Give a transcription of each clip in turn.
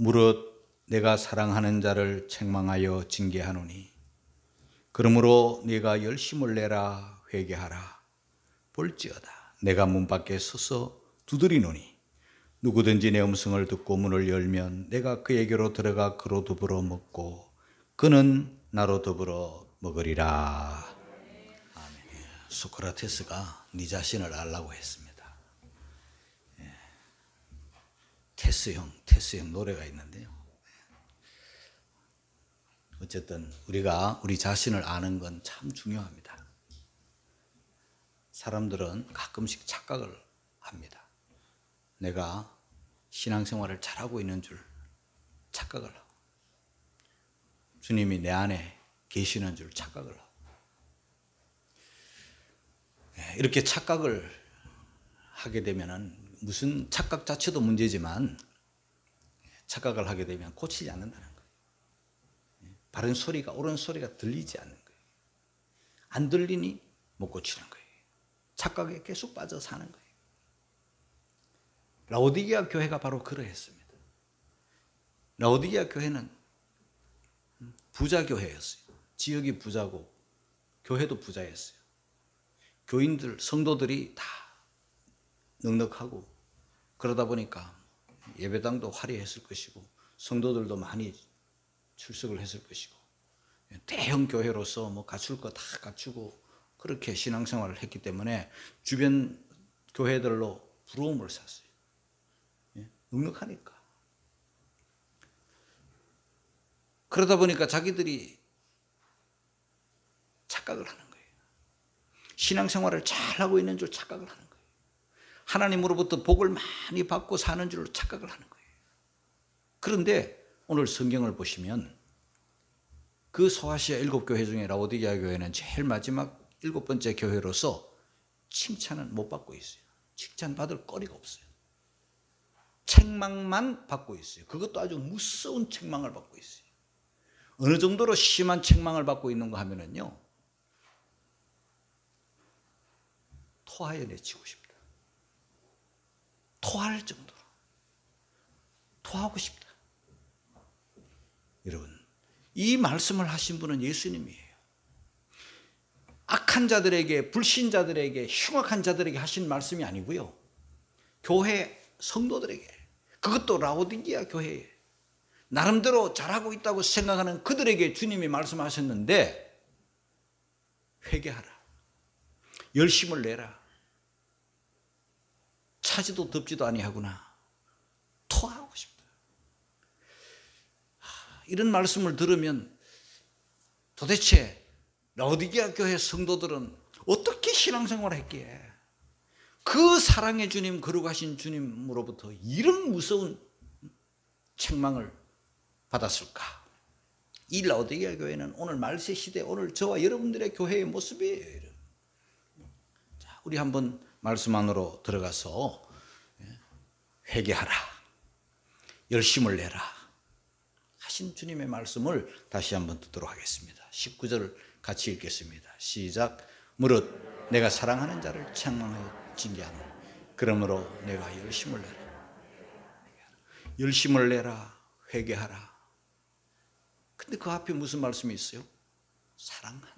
무릇 내가 사랑하는 자를 책망하여 징계하노니 그러므로 네가 열심을 내라 회개하라. 볼지어다 내가 문 밖에 서서 두드리노니 누구든지 내 음성을 듣고 문을 열면 내가 그에게로 들어가 그로 더불어 먹고 그는 나로 더불어 먹으리라. 아멘. 소크라테스가 네 자신을 알라고 했습니다. 테스형 노래가 있는데요. 어쨌든 우리가 우리 자신을 아는 건 참 중요합니다. 사람들은 가끔씩 착각을 합니다. 내가 신앙생활을 잘하고 있는 줄 착각을 하고 주님이 내 안에 계시는 줄 착각을 하고 이렇게 착각을 하게 되면은 무슨 착각 자체도 문제지만 착각을 하게 되면 고치지 않는다는 거예요. 바른 소리가 옳은 소리가 들리지 않는 거예요. 안 들리니 못 고치는 거예요. 착각에 계속 빠져 사는 거예요. 라오디게아 교회가 바로 그러했습니다. 라오디게아 교회는 부자 교회였어요. 지역이 부자고 교회도 부자였어요. 교인들, 성도들이 다 넉넉하고 그러다 보니까 예배당도 화려했을 것이고 성도들도 많이 출석을 했을 것이고 대형 교회로서 뭐 갖출 거 다 갖추고 그렇게 신앙생활을 했기 때문에 주변 교회들로 부러움을 샀어요. 넉넉하니까. 그러다 보니까 자기들이 착각을 하는 거예요. 신앙생활을 잘하고 있는 줄 착각을 하는 거예요. 하나님으로부터 복을 많이 받고 사는 줄 착각을 하는 거예요. 그런데 오늘 성경을 보시면 그 소아시아 7교회 중에 라오디게아 교회는 제일 마지막 7번째 교회로서 칭찬은 못 받고 있어요. 칭찬받을 거리가 없어요. 책망만 받고 있어요. 그것도 아주 무서운 책망을 받고 있어요. 어느 정도로 심한 책망을 받고 있는가 하면은요, 토하여 내치고 싶다. 토할 정도로. 토하고 싶다. 여러분, 이 말씀을 하신 분은 예수님이에요. 악한 자들에게, 불신자들에게, 흉악한 자들에게 하신 말씀이 아니고요. 교회 성도들에게, 그것도 라오디게아 교회에 나름대로 잘하고 있다고 생각하는 그들에게 주님이 말씀하셨는데 회개하라. 열심을 내라. 차지도 덥지도 아니하구나. 토하고 싶다. 이런 말씀을 들으면 도대체 라오디게아 교회 성도들은 어떻게 신앙생활을 했기에 그 사랑의 주님, 거룩하신 주님으로부터 이런 무서운 책망을 받았을까? 이 라오디게아 교회는 오늘 말세 시대, 오늘 저와 여러분들의 교회의 모습이에요. 자, 우리 한번 말씀 안으로 들어가서 회개하라, 열심을 내라 하신 주님의 말씀을 다시 한번 듣도록 하겠습니다. 19절 같이 읽겠습니다. 시작. 무릇 내가 사랑하는 자를 책망하여 징계하노니 그러므로 내가 열심을 내라. 열심을 내라. 회개하라. 근데 그 앞에 무슨 말씀이 있어요? 사랑한다.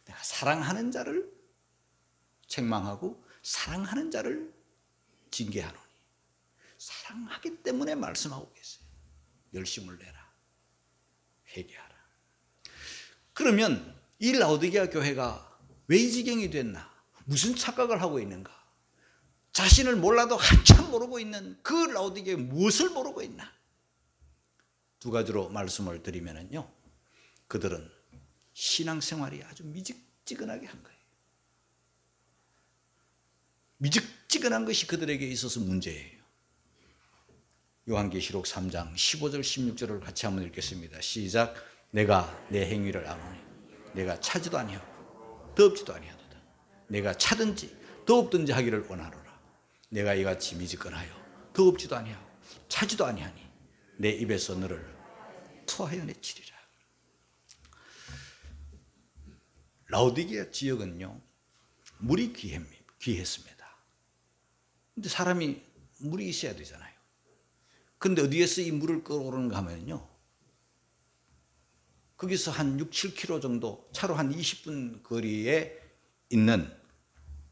내가 사랑하는 자를 책망하고 사랑하는 자를 징계하노니. 사랑하기 때문에 말씀하고 계세요. 열심을 내라. 회개하라. 그러면 이 라오디게아 교회가 왜 이 지경이 됐나? 무슨 착각을 하고 있는가? 자신을 몰라도 한참 모르고 있는 그 라오디게아 무엇을 모르고 있나? 두 가지로 말씀을 드리면요, 그들은 신앙생활이 아주 미직지근하게 한 거예요. 미직지근한 것이 그들에게 있어서 문제예요. 요한계시록 3장 15절 16절을 같이 한번 읽겠습니다. 시작. 내가 내 행위를 아노니 내가 차지도 아니하고 더없지도 아니하도다. 내가 차든지 더없든지 하기를 원하노라. 내가 이같이 미직근하여 더없지도 아니하고 차지도 아니하니 내 입에서 너를 토하여 내치리라. 라오디게아 지역은요, 물이 귀했습니다. 근데 사람이 물이 있어야 되잖아요. 그런데 어디에서 이 물을 끌어오르는가 하면요, 거기서 한 6, 7km 정도, 차로 한 20분 거리에 있는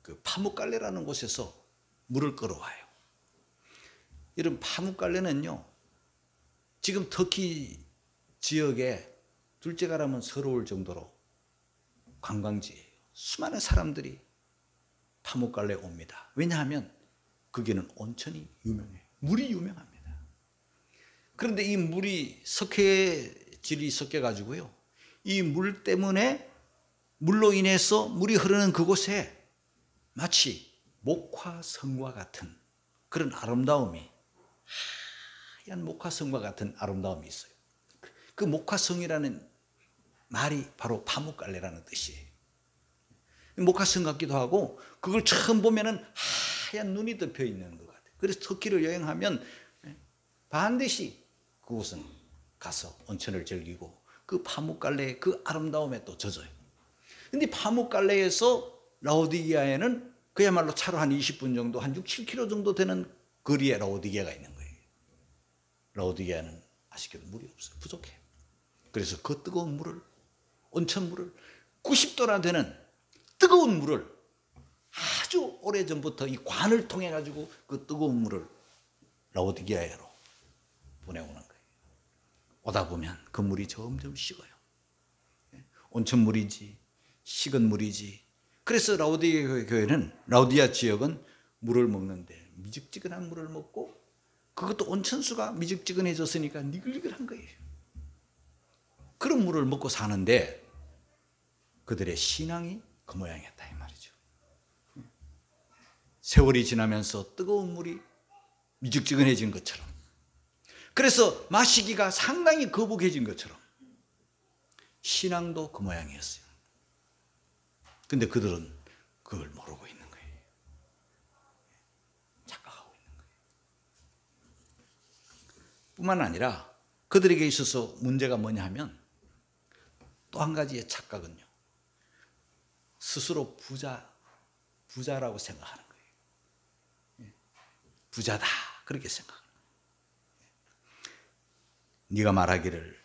그 파묵갈레라는 곳에서 물을 끌어와요. 이런 파묵갈레는요, 지금 터키 지역에 둘째가라면 서러울 정도로 관광지예요. 수많은 사람들이 파묵갈레에 옵니다. 왜냐하면 거기는 온천이 유명해요. 물이 유명합니다. 그런데 이 물이 석회질이 섞여가지고요, 이 물 때문에, 물로 인해서 물이 흐르는 그곳에 마치 목화성과 같은 그런 아름다움이, 하얀 목화성과 같은 아름다움이 있어요. 그 목화성이라는 말이 바로 파묵갈레라는 뜻이에요. 목화성 같기도 하고, 그걸 처음 보면은 하얀 눈이 덮여 있는 것 같아요. 그래서 터키를 여행하면 반드시 그곳은 가서 온천을 즐기고 그 파묵갈레의 그 아름다움에 또 젖어요. 근데 파묵갈레에서 라오디게아에는 그야말로 차로 한 20분 정도, 한 6, 7km 정도 되는 거리에 라오디게아가 있는 거예요. 라오디게아는 아쉽게도 물이 없어요. 부족해요. 그래서 그 뜨거운 물을, 온천물을, 90도나 되는 뜨거운 물을 아주 오래전부터 이 관을 통해 가지고 그 뜨거운 물을 라오디게아로 보내오는 거예요. 오다 보면 그 물이 점점 식어요. 온천물이지, 식은 물이지. 그래서 라오디게아 교회는, 라오디아 지역은 물을 먹는데 미적지근한 물을 먹고, 그것도 온천수가 미적지근해졌으니까 니글니글한 거예요. 그런 물을 먹고 사는데 그들의 신앙이 그 모양이었다 이 말이죠. 세월이 지나면서 뜨거운 물이 미적지근해진 것처럼, 그래서 마시기가 상당히 거북해진 것처럼 신앙도 그 모양이었어요. 근데 그들은 그걸 모르고 있는 거예요. 착각하고 있는 거예요. 뿐만 아니라 그들에게 있어서 문제가 뭐냐 하면, 또 한 가지의 착각은요, 스스로 부자라고 생각하는 거예요. 부자다 그렇게 생각하는 거예요. 네가 말하기를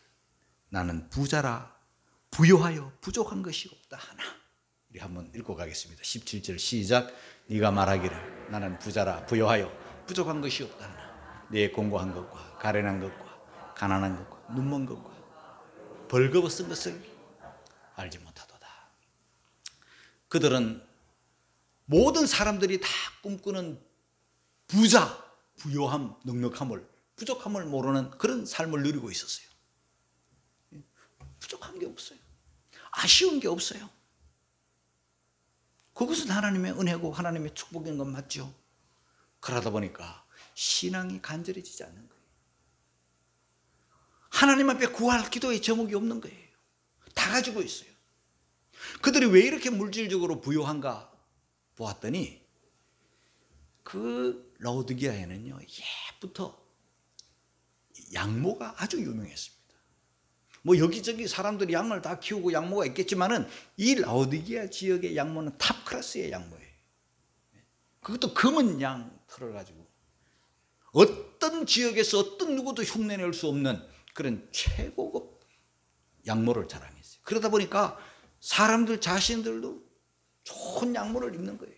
나는 부자라 부요하여 부족한 것이 없다 하나. 우리 한번 읽고 가겠습니다. 17절 시작. 네가 말하기를 나는 부자라 부요하여 부족한 것이 없다 하나 네 공고한 것과 가련한 것과 가난한 것과 눈먼 것과 벌거벗은 쓴 것을 알지 못하도다. 그들은 모든 사람들이 다 꿈꾸는 부자, 부요함, 넉넉함을, 부족함을 모르는 그런 삶을 누리고 있었어요. 부족한 게 없어요. 아쉬운 게 없어요. 그것은 하나님의 은혜고 하나님의 축복인 건 맞죠. 그러다 보니까 신앙이 간절해지지 않는 거예요. 하나님 앞에 구할 기도의 제목이 없는 거예요. 다 가지고 있어요. 그들이 왜 이렇게 물질적으로 부유한가 보았더니, 그 라오디게아에는요, 예부터 양모가 아주 유명했습니다. 뭐 여기저기 사람들이 양을 다 키우고 양모가 있겠지만은 이 라오디게아 지역의 양모는 탑 클래스의 양모예요. 그것도 검은 양 털을 가지고 어떤 지역에서 어떤 누구도 흉내낼 수 없는 그런 최고급 양모를 자랑했어요. 그러다 보니까 사람들 자신들도 좋은 양모를 입는 거예요.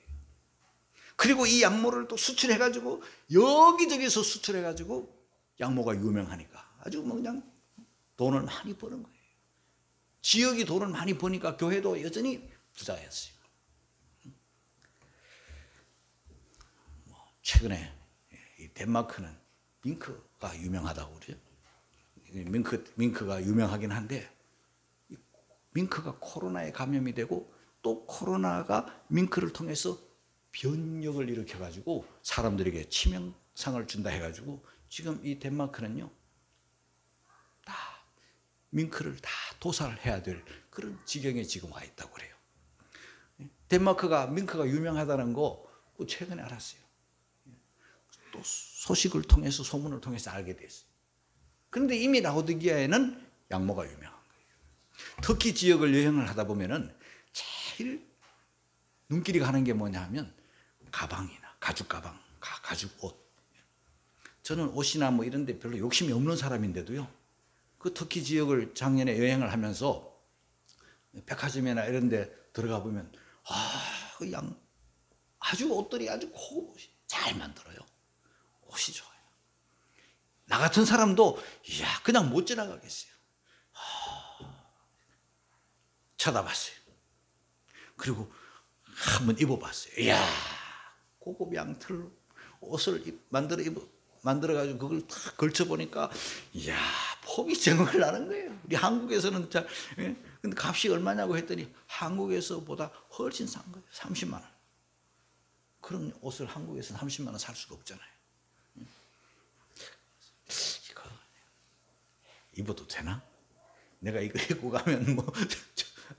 그리고 이 양모를 또 수출해가지고 여기저기서 수출해가지고 양모가 유명하니까 아주 뭐 그냥 돈을 많이 버는 거예요. 지역이 돈을 많이 버니까 교회도 여전히 부자였어요. 최근에 이 덴마크는 밍크가 유명하다고 그러죠. 밍크가 유명하긴 한데, 밍크가 코로나에 감염이 되고 또 코로나가 밍크를 통해서 변역을 일으켜가지고 사람들에게 치명상을 준다 해가지고 지금 이 덴마크는요, 다 밍크를 다 도살해야 될 그런 지경에 지금 와 있다고 그래요. 덴마크가 밍크가 유명하다는 거 최근에 알았어요. 또 소식을 통해서, 소문을 통해서 알게 됐어요. 그런데 이미 라오디게아에는 양모가 유명한 거예요. 터키 지역을 여행을 하다 보면은 제일 눈길이 가는 게 뭐냐 하면 가방이나 가죽 가방, 가죽 옷. 저는 옷이나 뭐 이런 데 별로 욕심이 없는 사람인데도요, 그 터키 지역을 작년에 여행을 하면서 백화점이나 이런 데 들어가 보면 그 아주 옷들이 아주 고급이 잘 만들어요. 옷이 좋아요. 나 같은 사람도 이야 그냥 못 지나가겠어요. 쳐다봤어요. 그리고 한번 입어봤어요. 이야 고급 양털로 옷을 만들어가지고 그걸 탁 걸쳐보니까 이야 폼이 정말 나는 거예요. 우리 한국에서는 잘, 근데 값이 얼마냐고 했더니 한국에서보다 훨씬 싼 거예요. 30만 원. 그런 옷을 한국에서 30만 원 살 수가 없잖아요. 이거 입어도 되나? 내가 이거 입고 가면 뭐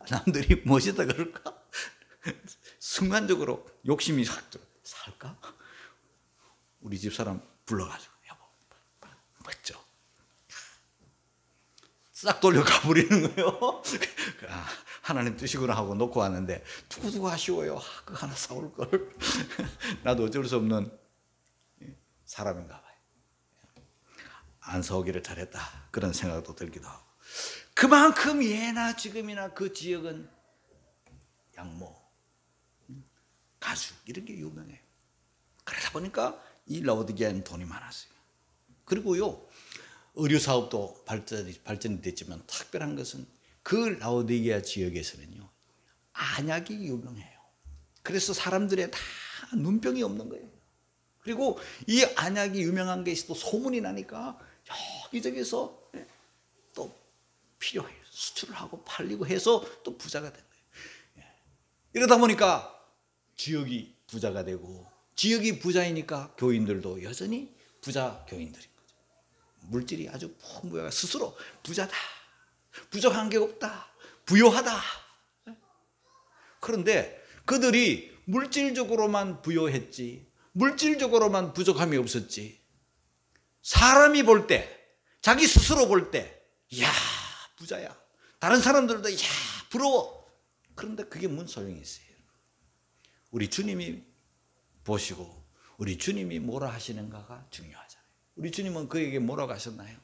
남들이 멋있다 그럴까? 순간적으로 욕심이 확 들어. 살까? 우리 집사람 불러가지고 여보 멋져. 싹 돌려 가버리는 거예요. 하나님 뜻이구나 하고 놓고 왔는데 두고두고 아쉬워요. 그거 하나 사올 걸. 나도 어쩔 수 없는 사람인가 봐요. 안 사오기를 잘했다 그런 생각도 들기도 하고. 그만큼 예나 지금이나 그 지역은 양모, 가죽 이런 게 유명해요. 그러다 보니까 이 라오디게아는 돈이 많았어요. 그리고요 의류 사업도 발전이 됐지만 특별한 것은 그 라오디게아 지역에서는요 안약이 유명해요. 그래서 사람들의 다 눈병이 없는 거예요. 그리고 이 안약이 유명한 게 또 소문이 나니까 여기저기서 또 필요해요. 수출을 하고 팔리고 해서 또 부자가 된 거예요. 이러다 보니까 지역이 부자가 되고 지역이 부자이니까 교인들도 여전히 부자 교인들인 거죠. 물질이 아주 풍부해가 스스로 부자다, 부족한 게 없다, 부요하다. 그런데 그들이 물질적으로만 부요했지 물질적으로만 부족함이 없었지 사람이 볼 때 자기 스스로 볼 때 이야 부자야, 다른 사람들도 이야 부러워. 그런데 그게 뭔 소용이 있어요? 우리 주님이 보시고 우리 주님이 뭐라 하시는가가 중요하잖아요. 우리 주님은 그에게 뭐라고 하셨나요?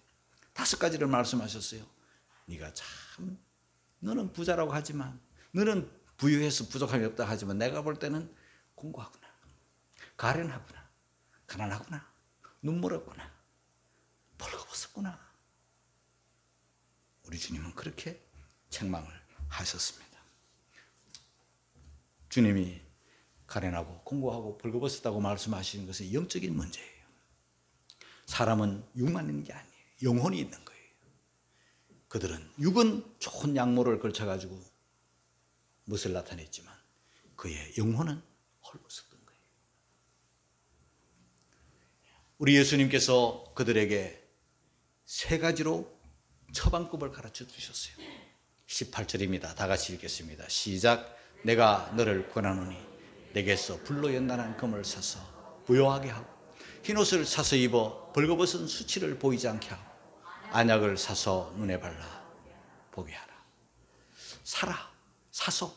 5가지를 말씀하셨어요. 네가 참 너는 부자라고 하지만 너는 부유해서 부족함이 없다 하지만 내가 볼 때는 공고하구나, 가련하구나, 가난하구나, 눈물 없구나, 벌거벗었구나. 우리 주님은 그렇게 책망을 하셨습니다. 주님이 가련하고 공고하고 벌거벗었다고 말씀하시는 것은 영적인 문제예요. 사람은 육만 있는 게 아니에요. 영혼이 있는 거예요. 그들은 육은 좋은 양모를 걸쳐가지고 멋을 나타냈지만 그의 영혼은 헐벗었던 거예요. 우리 예수님께서 그들에게 3가지로 처방법을 가르쳐 주셨어요. 18절입니다. 다 같이 읽겠습니다. 시작. 내가 너를 권하노니 내게서 불로 연단한 금을 사서 부요하게 하고 흰옷을 사서 입어 벌거벗은 수치를 보이지 않게 하고 안약을 사서 눈에 발라 보게 하라. 사라, 사서.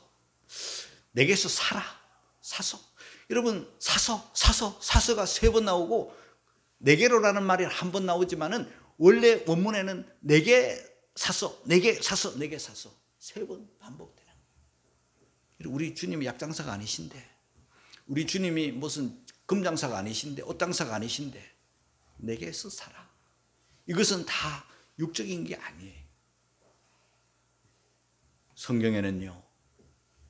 내게서 사라, 사서. 여러분 사서가 3번 나오고 내게로라는 말이 1번 나오지만은 원래 원문에는 내게 사서, 내게 사서, 내게 사서 3번 반복되는 거예요. 우리 주님이 약장사가 아니신데, 우리 주님이 무슨 금장사가 아니신데, 옷장사가 아니신데 내게서 사라. 이것은 다 육적인 게 아니에요. 성경에는요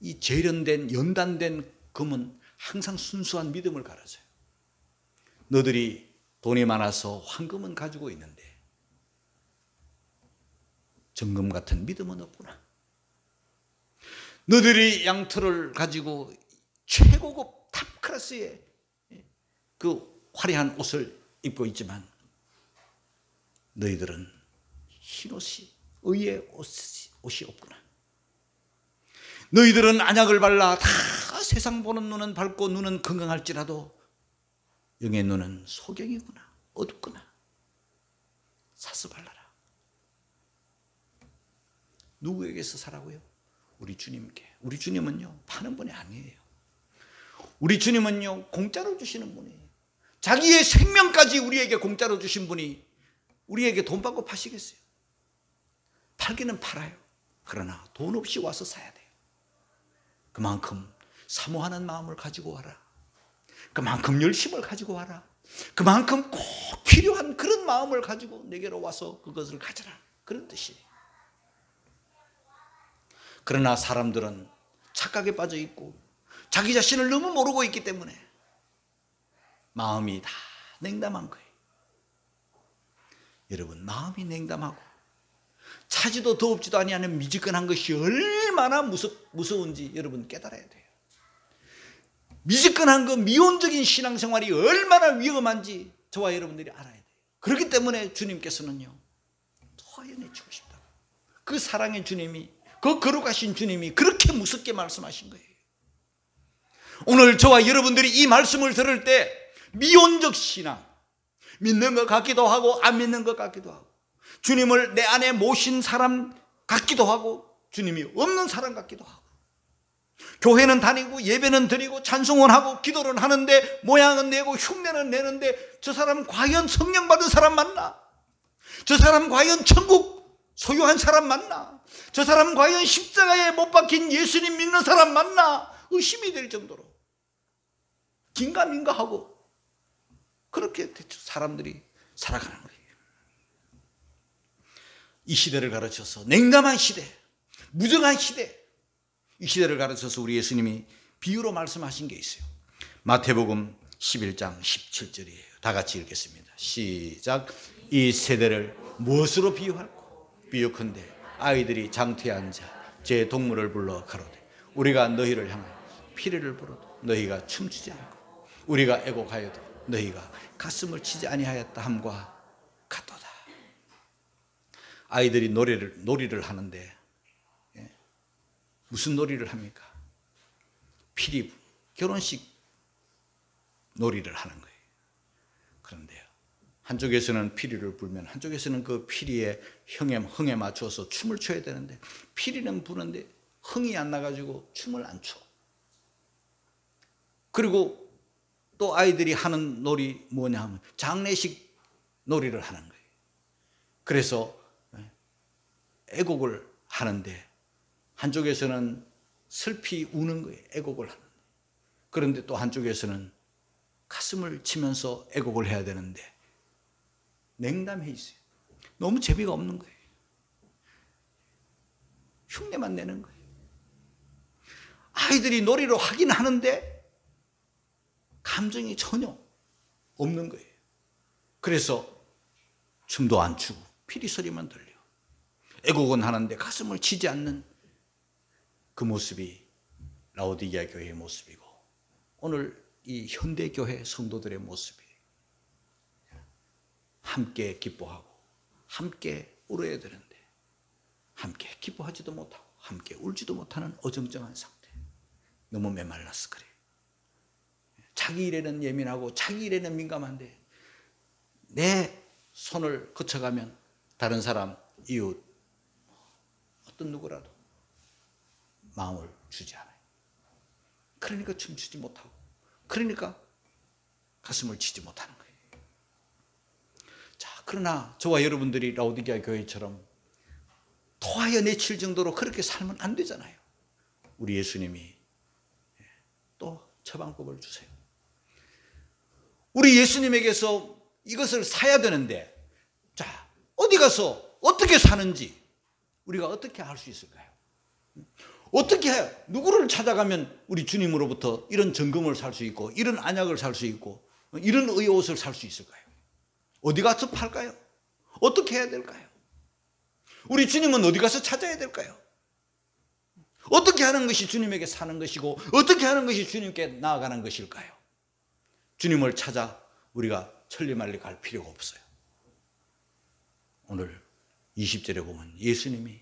이 재련된 연단된 금은 항상 순수한 믿음을 가르쳐요. 너들이 돈이 많아서 황금은 가지고 있는데 정금 같은 믿음은 없구나. 너들이 양털을 가지고 최고급 탑클래스의 그 화려한 옷을 입고 있지만 너희들은 흰옷이 의의 옷이 없구나. 너희들은 안약을 발라 다 세상 보는 눈은 밝고 눈은 건강할지라도 영의 눈은 소경이구나, 어둡구나. 사서 발라라. 누구에게서 사라고요? 우리 주님께. 우리 주님은요 파는 분이 아니에요. 우리 주님은요 공짜로 주시는 분이에요. 자기의 생명까지 우리에게 공짜로 주신 분이 우리에게 돈 받고 파시겠어요? 팔기는 팔아요. 그러나 돈 없이 와서 사야 돼요. 그만큼 사모하는 마음을 가지고 와라. 그만큼 열심을 가지고 와라. 그만큼 꼭 필요한 그런 마음을 가지고 내게로 와서 그것을 가져라. 그런 뜻이에요. 그러나 사람들은 착각에 빠져 있고 자기 자신을 너무 모르고 있기 때문에 마음이 다 냉담한 거예요. 여러분, 마음이 냉담하고 차지도 더웁지도 아니하는 미지근한 것이 얼마나 무서운지 여러분 깨달아야 돼요. 미지근한 그 미온적인 신앙생활이 얼마나 위험한지 저와 여러분들이 알아야 돼요. 그렇기 때문에 주님께서는요, 토하여내치고 싶다고. 그 사랑의 주님이, 그 거룩하신 주님이 그렇게 무섭게 말씀하신 거예요. 오늘 저와 여러분들이 이 말씀을 들을 때 미온적 신앙, 믿는 것 같기도 하고 안 믿는 것 같기도 하고, 주님을 내 안에 모신 사람 같기도 하고 주님이 없는 사람 같기도 하고, 교회는 다니고 예배는 드리고 찬송은 하고 기도는 하는데 모양은 내고 흉내는 내는데 저 사람 과연 성령 받은 사람 맞나? 저 사람 과연 천국 소유한 사람 맞나? 저 사람 과연 십자가에 못 박힌 예수님 믿는 사람 맞나? 의심이 될 정도로 긴가민가하고 그렇게 사람들이 살아가는 거예요. 이 시대를 가르쳐서 냉담한 시대, 무정한 시대, 이 시대를 가르쳐서 우리 예수님이 비유로 말씀하신 게 있어요. 마태복음 11장 17절이에요. 다 같이 읽겠습니다. 시작. 이 세대를 무엇으로 비유할꼬? 비유컨대 아이들이 장터에 앉아 제 동물을 불러 가로되 우리가 너희를 향하여 피리를 불어도 너희가 춤추지 않고 우리가 애곡하여도 너희가 가슴을 치지 아니하였다 함과 같도다. 아이들이 놀이를 하는데 무슨 놀이를 합니까? 피리, 결혼식 놀이를 하는 거예요. 그런데요, 한쪽에서는 피리를 불면 한쪽에서는 그 피리의 흥에 맞춰서 춤을 춰야 되는데 피리는 부는데 흥이 안 나가지고 춤을 안 춰. 그리고 또 아이들이 하는 놀이 뭐냐 하면 장례식 놀이를 하는 거예요. 그래서 애곡을 하는데 한쪽에서는 슬피 우는 거예요. 애곡을 하는데. 그런데 또 한쪽에서는 가슴을 치면서 애곡을 해야 되는데 냉담해 있어요. 너무 재미가 없는 거예요. 흉내만 내는 거예요. 아이들이 놀이로 하긴 하는데 감정이 전혀 없는 거예요. 그래서 춤도 안 추고 피리 소리만 들려. 애곡은 하는데 가슴을 치지 않는 그 모습이 라오디게아 교회의 모습이고 오늘 이 현대교회 성도들의 모습이에요. 함께 기뻐하고 함께 울어야 되는데 함께 기뻐하지도 못하고 함께 울지도 못하는 어정쩡한 상태. 너무 메말라서 그래요. 자기 일에는 예민하고 자기 일에는 민감한데 내 손을 거쳐가면 다른 사람, 이웃, 어떤 누구라도 마음을 주지 않아요. 그러니까 춤추지 못하고 그러니까 가슴을 치지 못하는 거예요. 자, 그러나 저와 여러분들이 라오디게아 교회처럼 토하여 내칠 정도로 그렇게 살면 안 되잖아요. 우리 예수님이 또 처방법을 주세요. 우리 예수님에게서 이것을 사야 되는데, 자, 어디 가서 어떻게 사는지 우리가 어떻게 알 수 있을까요? 어떻게 해요? 누구를 찾아가면 우리 주님으로부터 이런 점검을 살 수 있고 이런 안약을 살 수 있고 이런 의옷을 살 수 있을까요? 어디 가서 팔까요? 어떻게 해야 될까요? 우리 주님은 어디 가서 찾아야 될까요? 어떻게 하는 것이 주님에게 사는 것이고 어떻게 하는 것이 주님께 나아가는 것일까요? 주님을 찾아 우리가 천리말리 갈 필요가 없어요. 오늘 20절에 보면 예수님이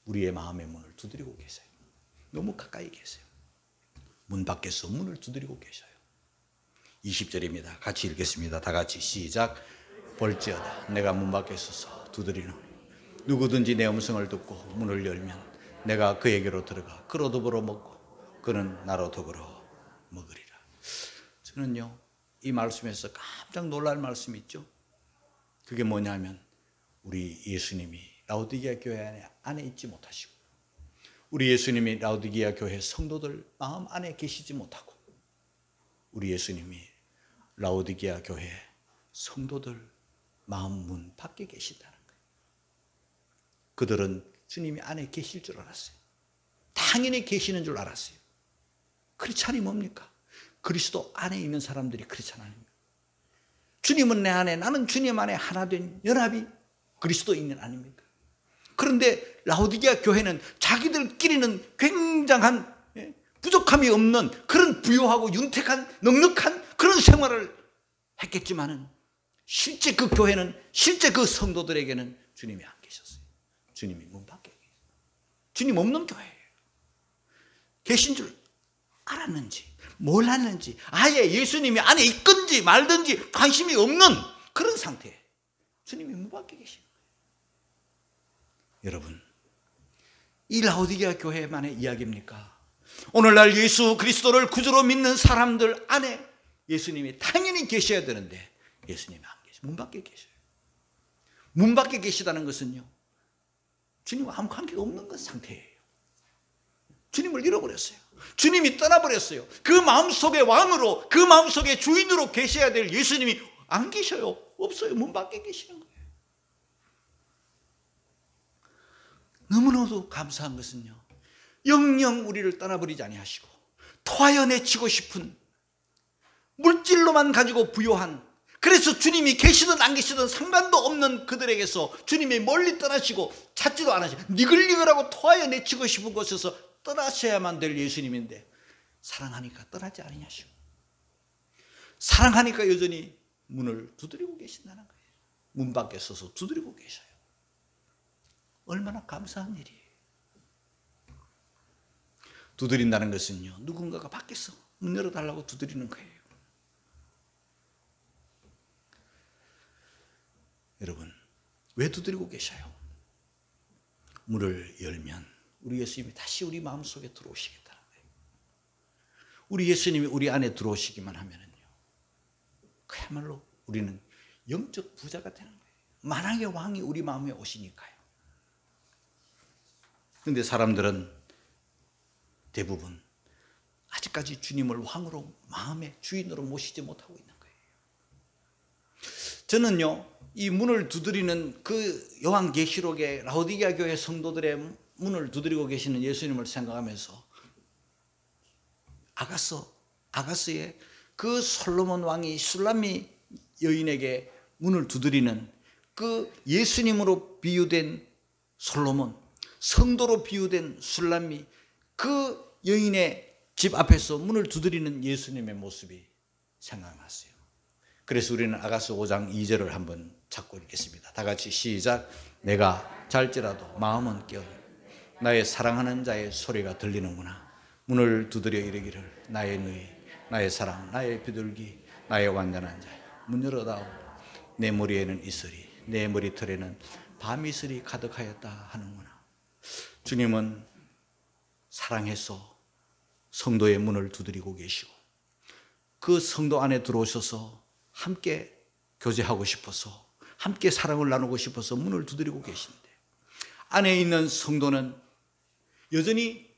우리의 마음의 문을 두드리고 계세요. 너무 가까이 계세요. 문 밖에서 문을 두드리고 계셔요. 20절입니다. 같이 읽겠습니다. 다 같이 시작. 볼지어다 내가 문 밖에 서서 두드리노니 누구든지 내 음성을 듣고 문을 열면 내가 그에게로 들어가 그로 더불어 먹고 그는 나로 더불어 먹으리라. 저는요, 이 말씀에서 깜짝 놀랄 말씀이 있죠. 그게 뭐냐면 우리 예수님이 라오디게아 교회 안에 있지 못하시고, 우리 예수님이 라오디게아 교회 성도들 마음 안에 계시지 못하고, 우리 예수님이 라오디게아 교회 성도들 마음 문 밖에 계신다는 거예요. 그들은 주님이 안에 계실 줄 알았어요. 당연히 계시는 줄 알았어요. 크리스찬이 뭡니까? 그리스도 안에 있는 사람들이 크리스찬 아닙니까? 주님은 내 안에, 나는 주님 안에 하나 된 연합이 그리스도인 아닙니까? 그런데 라오디게아 교회는 자기들끼리는 굉장한 부족함이 없는 그런 부유하고 윤택한 넉넉한 그런 생활을 했겠지만은, 실제 그 교회는, 실제 그 성도들에게는 주님이 안 계셨어요. 주님이 문 밖에 계세요. 주님 없는 교회예요. 계신 줄 알았는지 몰랐는지, 아예 예수님이 안에 있건지 말든지 관심이 없는 그런 상태에 주님이 문 밖에 계시는 거예요. 여러분, 이 라오디게아 교회만의 이야기입니까? 오늘날 예수 그리스도를 구주로 믿는 사람들 안에 예수님이 당연히 계셔야 되는데 예수님이 안 계셔요. 문 밖에 계셔요. 문 밖에 계시다는 것은요, 주님과 아무 관계가 없는 그 상태예요. 주님을 잃어버렸어요. 주님이 떠나버렸어요. 그 마음속의 왕으로, 그 마음속의 주인으로 계셔야 될 예수님이 안 계셔요. 없어요. 문 밖에 계시는 거예요. 너무나도 감사한 것은요, 영영 우리를 떠나버리지 아니하시고 토하여 내치고 싶은 물질로만 가지고 부요한, 그래서 주님이 계시든 안 계시든 상관도 없는 그들에게서 주님이 멀리 떠나시고 찾지도 않으시고 니글니글하고 토하여 내치고 싶은 곳에서 떠나셔야만 될 예수님인데, 사랑하니까 떠나지 아니하시고 사랑하니까 여전히 문을 두드리고 계신다는 거예요. 문 밖에 서서 두드리고 계셔요. 얼마나 감사한 일이에요. 두드린다는 것은요, 누군가가 밖에서 문 열어달라고 두드리는 거예요. 여러분, 왜 두드리고 계셔요? 문을 열면 우리 예수님이 다시 우리 마음속에 들어오시겠다는 거예요. 우리 예수님이 우리 안에 들어오시기만 하면은요, 그야말로 우리는 영적 부자가 되는 거예요. 만왕의 왕이 우리 마음에 오시니까요. 그런데 사람들은 대부분 아직까지 주님을 왕으로, 마음의 주인으로 모시지 못하고 있는 거예요. 저는요, 이 문을 두드리는 그 요한계시록의 라오디게아 교회 성도들의 문을 두드리고 계시는 예수님을 생각하면서 아가스의 그 솔로몬 왕이 슐람미 여인에게 문을 두드리는 그 예수님으로 비유된 솔로몬, 성도로 비유된 슐람미, 그 여인의 집 앞에서 문을 두드리는 예수님의 모습이 생각났어요. 그래서 우리는 아가서 5장 2절을 한번 찾고 읽겠습니다. 다 같이 시작. 내가 잘지라도 마음은 깨어 나의 사랑하는 자의 소리가 들리는구나. 문을 두드려 이르기를 나의 누이, 나의 사랑, 나의 비둘기, 나의 완전한 자야, 문 열어다오. 내 머리에는 이슬이, 내 머리털에는 밤이슬이 가득하였다 하는구나. 주님은 사랑해서 성도의 문을 두드리고 계시고, 그 성도 안에 들어오셔서 함께 교제하고 싶어서, 함께 사랑을 나누고 싶어서 문을 두드리고 계신데, 안에 있는 성도는 여전히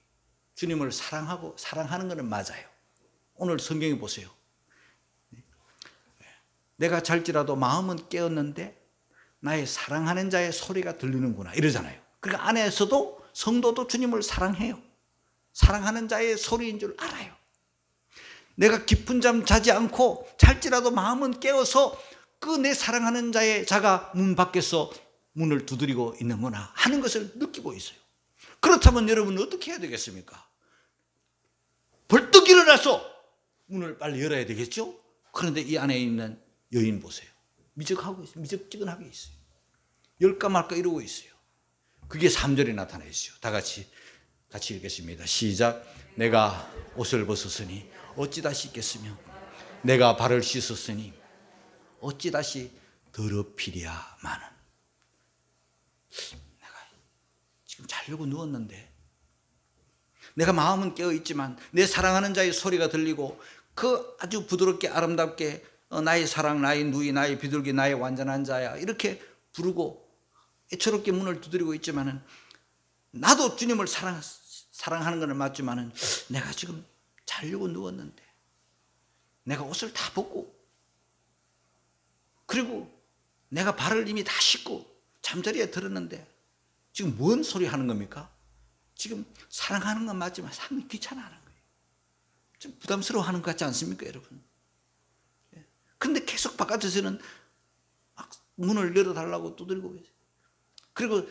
주님을 사랑하는 것은 맞아요. 오늘 성경에 보세요. 내가 잘지라도 마음은 깨었는데 나의 사랑하는 자의 소리가 들리는구나 이러잖아요. 그러니까 안에서도 성도도 주님을 사랑해요. 사랑하는 자의 소리인 줄 알아요. 내가 깊은 잠 자지 않고 잘지라도 마음은 깨어서 그 내 사랑하는 자가 문 밖에서 문을 두드리고 있는구나 하는 것을 느끼고 있어요. 그렇다면 여러분은 어떻게 해야 되겠습니까? 벌떡 일어나서 문을 빨리 열어야 되겠죠? 그런데 이 안에 있는 여인 보세요. 미적지근하게 있어요. 열까 말까 이러고 있어요. 그게 3절에 나타나 있어요. 다 같이 읽겠습니다. 시작. 내가 옷을 벗었으니 어찌 다시 씻겠으며 내가 발을 씻었으니 어찌 다시 더럽히랴마는. 내가 지금 자려고 누웠는데, 내가 마음은 깨어있지만 내 사랑하는 자의 소리가 들리고 그 아주 부드럽게 아름답게 나의 사랑, 나의 누이, 나의 비둘기, 나의 완전한 자야 이렇게 부르고 애처롭게 문을 두드리고 있지만은 나도 주님을 사랑하는 것은 맞지만은 내가 지금 자려고 누웠는데 내가 옷을 다 벗고 그리고 내가 발을 이미 다 씻고 잠자리에 들었는데 지금 뭔 소리 하는 겁니까? 지금 사랑하는 건 맞지만 상당히 귀찮아하는 거예요. 좀 부담스러워하는 것 같지 않습니까, 여러분? 근데 계속 바깥에서는 막 문을 열어달라고 두드리고 계세요. 그리고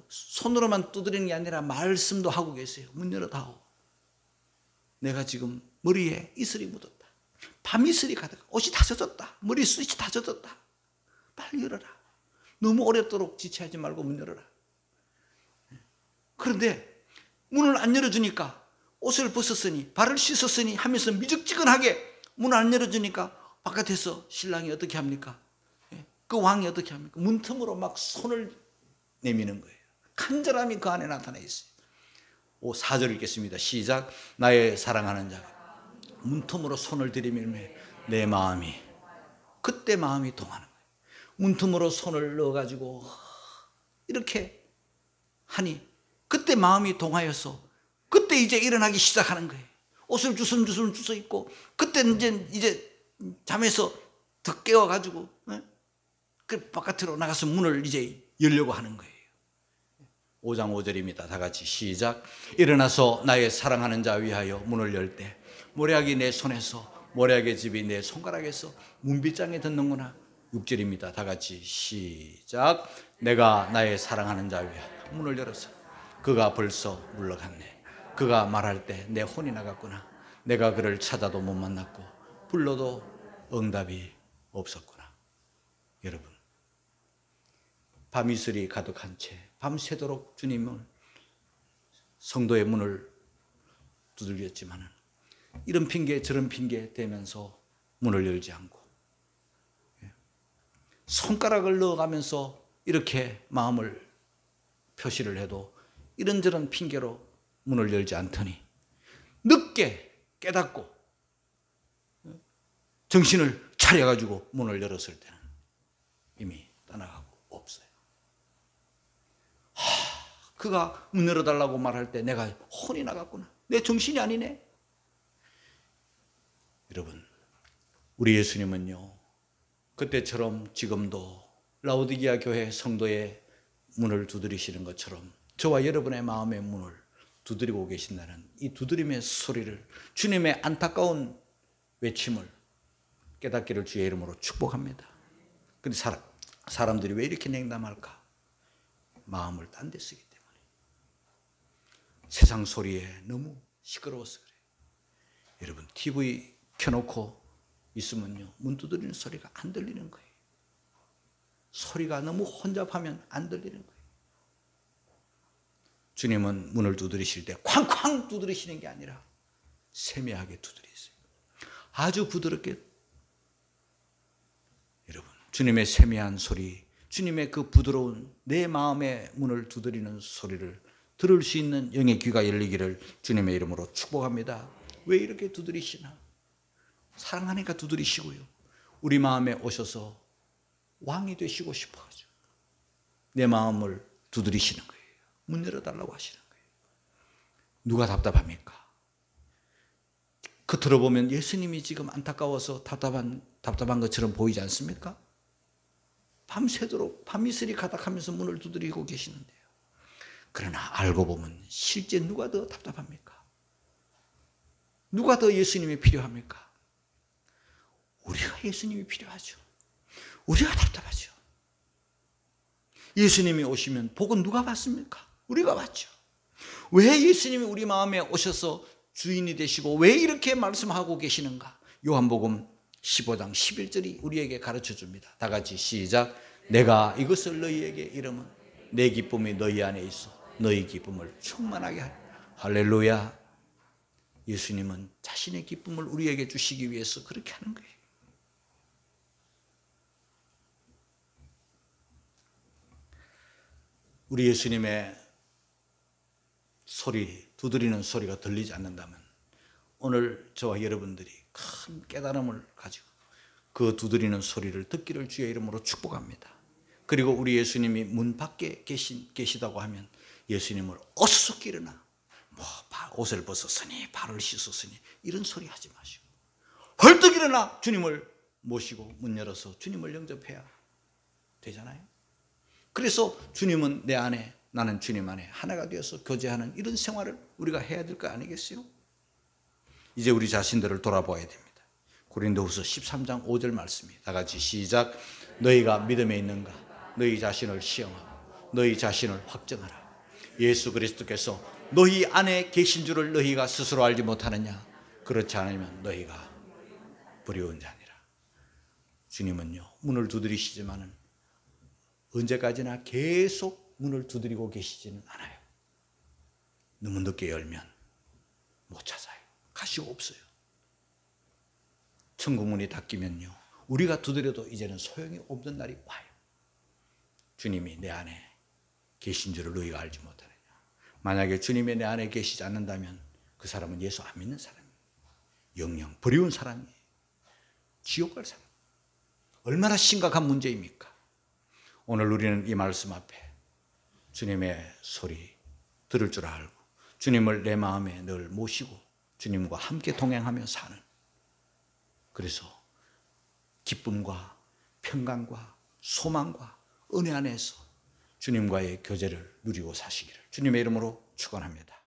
손으로만 두드리는 게 아니라 말씀도 하고 계세요. 문 열어다오. 내가 지금 머리에 이슬이 묻었다. 밤이슬이 가득, 옷이 다 젖었다. 머리숱이 다 젖었다. 빨리 열어라. 너무 오랫도록 지체하지 말고 문 열어라. 그런데 문을 안 열어주니까 옷을 벗었으니 발을 씻었으니 하면서 미적지근하게 문을 안 열어주니까 바깥에서 신랑이 어떻게 합니까? 그 왕이 어떻게 합니까? 문틈으로 막 손을 내미는 거예요. 간절함이 그 안에 나타나 있어요. 4절 읽겠습니다. 시작. 나의 사랑하는 자가 문틈으로 손을 들이밀매 내 마음이 그때 마음이 동하는 거예요. 문틈으로 손을 넣어가지고 이렇게 하니 그때 마음이 동하여서 그때 이제 일어나기 시작하는 거예요. 옷을 주섬주섬 주워 입고 그때 이제 잠에서 더 깨워가지고 그 바깥으로 나가서 문을 이제 열려고 하는 거예요. 5장 5절입니다. 다 같이 시작. 일어나서 나의 사랑하는 자 위하여 문을 열 때 모략이 내 손에서 모략의 집이 내 손가락에서 문빗장에 듣는구나. 6절입니다. 다 같이 시작. 내가 나의 사랑하는 자 위하여 문을 열어서 그가 벌써 물러갔네. 그가 말할 때 내 혼이 나갔구나. 내가 그를 찾아도 못 만났고 불러도 응답이 없었구나. 여러분, 밤이슬이 가득한 채 밤새도록 주님은 성도의 문을 두들겼지만은 이런 핑계 저런 핑계 대면서 문을 열지 않고 손가락을 넣어가면서 이렇게 마음을 표시를 해도 이런저런 핑계로 문을 열지 않더니 늦게 깨닫고 정신을 차려가지고 문을 열었을 때는 이미 떠나가고 없어요. 그가 문 열어달라고 말할 때 내가 혼이 나갔구나. 내 정신이 아니네. 여러분, 우리 예수님은요, 그때처럼 지금도 라오디게아 교회 성도의 문을 두드리시는 것처럼 저와 여러분의 마음의 문을 두드리고 계신다는 이 두드림의 소리를, 주님의 안타까운 외침을 깨닫기를 주의 이름으로 축복합니다. 근데 사람들이 왜 이렇게 냉담할까? 마음을 딴 데 쓰기 때문에. 세상 소리에 너무 시끄러워서 그래요. 여러분, TV 켜놓고 있으면요, 문 두드리는 소리가 안 들리는 거예요. 소리가 너무 혼잡하면 안 들리는 거예요. 주님은 문을 두드리실 때 쾅쾅 두드리시는 게 아니라 세미하게 두드리세요. 아주 부드럽게. 여러분, 주님의 세미한 소리, 주님의 그 부드러운 내 마음의 문을 두드리는 소리를 들을 수 있는 영의 귀가 열리기를 주님의 이름으로 축복합니다. 왜 이렇게 두드리시나? 사랑하니까 두드리시고요. 우리 마음에 오셔서 왕이 되시고 싶어가지고 내 마음을 두드리시는 거예요. 문 열어달라고 하시는 거예요. 누가 답답합니까? 겉으로 보면 예수님이 지금 안타까워서 답답한 것처럼 보이지 않습니까? 밤새도록 밤이슬이 가득하면서 문을 두드리고 계시는데요. 그러나 알고 보면 실제 누가 더 답답합니까? 누가 더 예수님이 필요합니까? 우리가 예수님이 필요하죠. 우리가 답답하죠. 예수님이 오시면 복은 누가 받습니까? 우리가 받죠. 왜 예수님이 우리 마음에 오셔서 주인이 되시고 왜 이렇게 말씀하고 계시는가? 요한복음 15장 11절이 우리에게 가르쳐 줍니다. 다 같이 시작. 내가 이것을 너희에게 이름은 내 기쁨이 너희 안에 있어 너희 기쁨을 충만하게 하리. 할렐루야. 예수님은 자신의 기쁨을 우리에게 주시기 위해서 그렇게 하는 거예요. 우리 예수님의 소리, 두드리는 소리가 들리지 않는다면 오늘 저와 여러분들이 큰 깨달음을 가지고 그 두드리는 소리를 듣기를 주의 이름으로 축복합니다. 그리고 우리 예수님이 문 밖에 계시다고 하면 예수님을 어서 일어나, 옷을 벗었으니 발을 씻었으니 이런 소리 하지 마시고 헐떡 일어나 주님을 모시고 문 열어서 주님을 영접해야 되잖아요. 그래서 주님은 내 안에, 나는 주님 안에 하나가 되어서 교제하는 이런 생활을 우리가 해야 될 거 아니겠어요? 이제 우리 자신들을 돌아봐야 됩니다. 고린도후서 13장 5절 말씀이 다 같이 시작. 너희가 믿음에 있는가? 너희 자신을 시험하고 너희 자신을 확정하라. 예수 그리스도께서 너희 안에 계신 줄을 너희가 스스로 알지 못하느냐? 그렇지 않으면 너희가 부러운 자니라. 주님은요, 문을 두드리시지만은 언제까지나 계속 문을 두드리고 계시지는 않아요. 너무 늦게 열면 못 찾아요. 가시가 없어요. 천국 문이 닫히면요, 우리가 두드려도 이제는 소용이 없는 날이 와요. 주님이 내 안에 계신 줄을 너희가 알지 못하느냐. 만약에 주님이 내 안에 계시지 않는다면 그 사람은 예수 안 믿는 사람이에요. 영영 버리운 사람이에요. 지옥 갈 사람. 얼마나 심각한 문제입니까? 오늘 우리는 이 말씀 앞에 주님의 소리 들을 줄 알고 주님을 내 마음에 늘 모시고 주님과 함께 동행하며 사는, 그래서 기쁨과 평강과 소망과 은혜 안에서 주님과의 교제를 누리고 사시기를 주님의 이름으로 축원합니다.